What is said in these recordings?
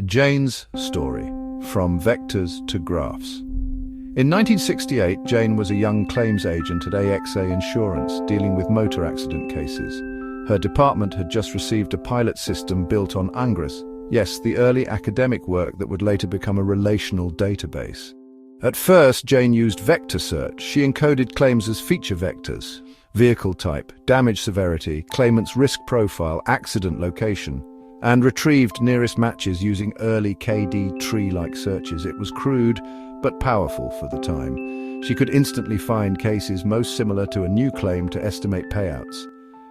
Jane's story, from vectors to graphs. In 1968, Jane was a young claims agent at AXA Insurance dealing with motor accident cases. Her department had just received a pilot system built on Angres, yes, the early academic work that would later become a relational database. At first, Jane used vector search. She encoded claims as feature vectors: vehicle type, damage severity, claimant's risk profile, accident location, and retrieved nearest matches using early KD tree-like searches. It was crude, but powerful for the time. She could instantly find cases most similar to a new claim to estimate payouts.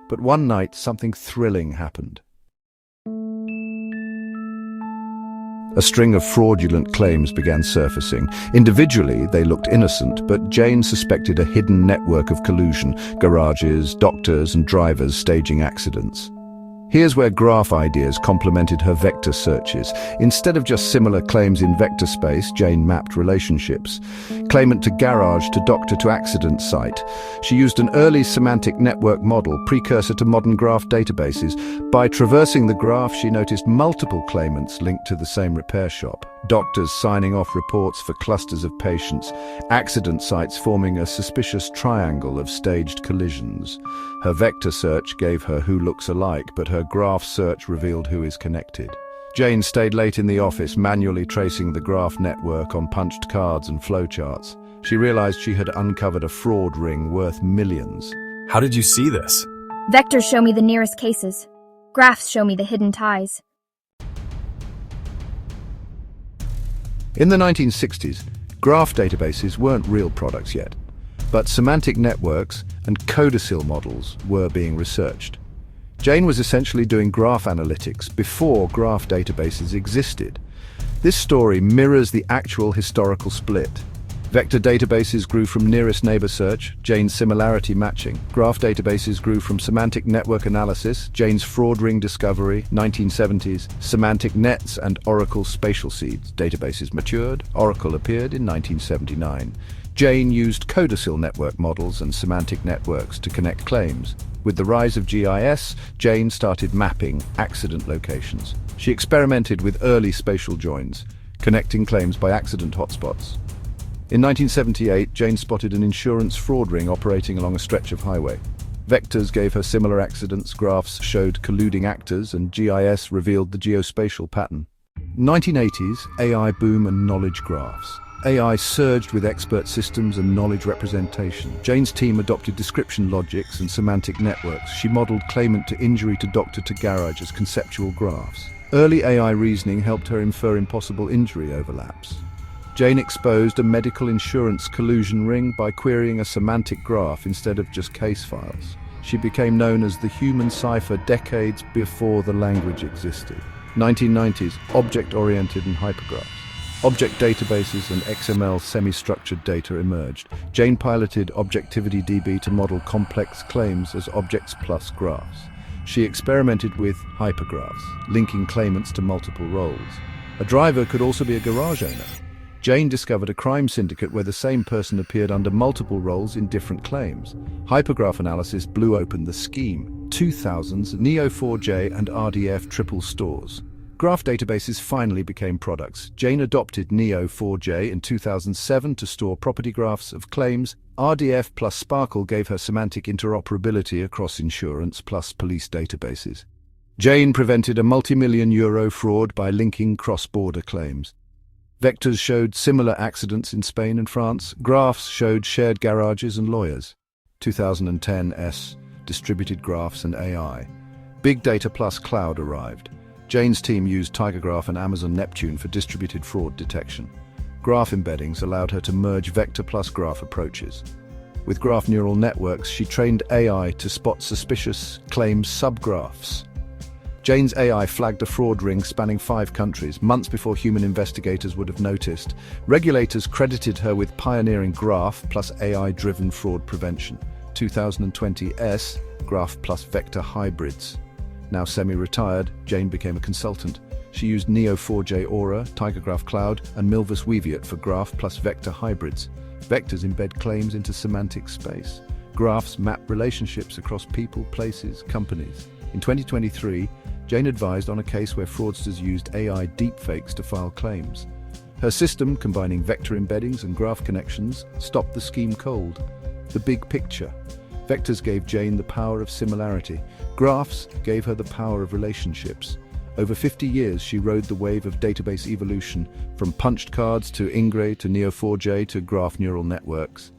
But one night, something thrilling happened. A string of fraudulent claims began surfacing. Individually, they looked innocent, but Jane suspected a hidden network of collusion: garages, doctors, and drivers staging accidents. Here's where graph ideas complemented her vector searches. Instead of just similar claims in vector space, Jane mapped relationships. Claimant to garage to doctor to accident site. She used an early semantic network model, precursor to modern graph databases. By traversing the graph, she noticed multiple claimants linked to the same repair shop. Doctors signing off reports for clusters of patients. Accident sites forming a suspicious triangle of staged collisions. Her vector search gave her who looks alike, but her graph search revealed who is connected. Jane stayed late in the office, manually tracing the graph network on punched cards and flowcharts. She realized she had uncovered a fraud ring worth millions. How did you see this? Vectors show me the nearest cases. Graphs show me the hidden ties. In the 1960s, graph databases weren't real products yet, but semantic networks and codicil models were being researched. Jane was essentially doing graph analytics before graph databases existed. This story mirrors the actual historical split. Vector databases grew from nearest neighbor search, Jane's similarity matching. Graph databases grew from semantic network analysis, Jane's fraud ring discovery, 1970s. Semantic nets and Oracle spatial seeds. Databases matured, Oracle appeared in 1979. Jane used codicil network models and semantic networks to connect claims. With the rise of GIS, Jane started mapping accident locations. She experimented with early spatial joins, connecting claims by accident hotspots. In 1978, Jane spotted an insurance fraud ring operating along a stretch of highway. Vectors gave her similar accidents, graphs showed colluding actors, and GIS revealed the geospatial pattern. 1980s, AI boom and knowledge graphs. AI surged with expert systems and knowledge representation. Jane's team adopted description logics and semantic networks. She modeled claimant to injury to doctor to garage as conceptual graphs. Early AI reasoning helped her infer impossible injury overlaps. Jane exposed a medical insurance collusion ring by querying a semantic graph instead of just case files. She became known as the human cipher decades before the language existed. 1990s, object-oriented and hypergraphs. Object databases and XML semi-structured data emerged. Jane piloted ObjectivityDB to model complex claims as objects plus graphs. She experimented with hypergraphs, linking claimants to multiple roles. A driver could also be a garage owner. Jane discovered a crime syndicate where the same person appeared under multiple roles in different claims. Hypergraph analysis blew open the scheme. 2000s, Neo4j and RDF triple stores. Graph databases finally became products. Jane adopted Neo4j in 2007 to store property graphs of claims. RDF plus Sparkle gave her semantic interoperability across insurance plus police databases. Jane prevented a multi-million-euro fraud by linking cross-border claims. Vectors showed similar accidents in Spain and France. Graphs showed shared garages and lawyers. 2010s, distributed graphs and AI. Big data plus cloud arrived. Jane's team used TigerGraph and Amazon Neptune for distributed fraud detection. Graph embeddings allowed her to merge vector plus graph approaches. With graph neural networks, she trained AI to spot suspicious claims subgraphs. Jane's AI flagged a fraud ring spanning 5 countries, months before human investigators would have noticed. Regulators credited her with pioneering graph plus AI-driven fraud prevention. 2020s, graph plus vector hybrids. Now semi-retired, Jane became a consultant. She used Neo4j Aura, TigerGraph Cloud, and Milvus Weaviate for graph plus vector hybrids. Vectors embed claims into semantic space. Graphs map relationships across people, places, companies. In 2023, Jane advised on a case where fraudsters used AI deepfakes to file claims. Her system, combining vector embeddings and graph connections, stopped the scheme cold. The big picture. Vectors gave Jane the power of similarity. Graphs gave her the power of relationships. Over 50 years, she rode the wave of database evolution, from punched cards to Ingray to Neo4j to graph neural networks.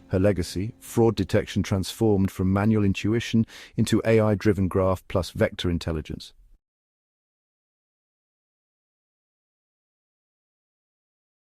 Her legacy, fraud detection transformed from manual intuition into AI-driven graph plus vector intelligence.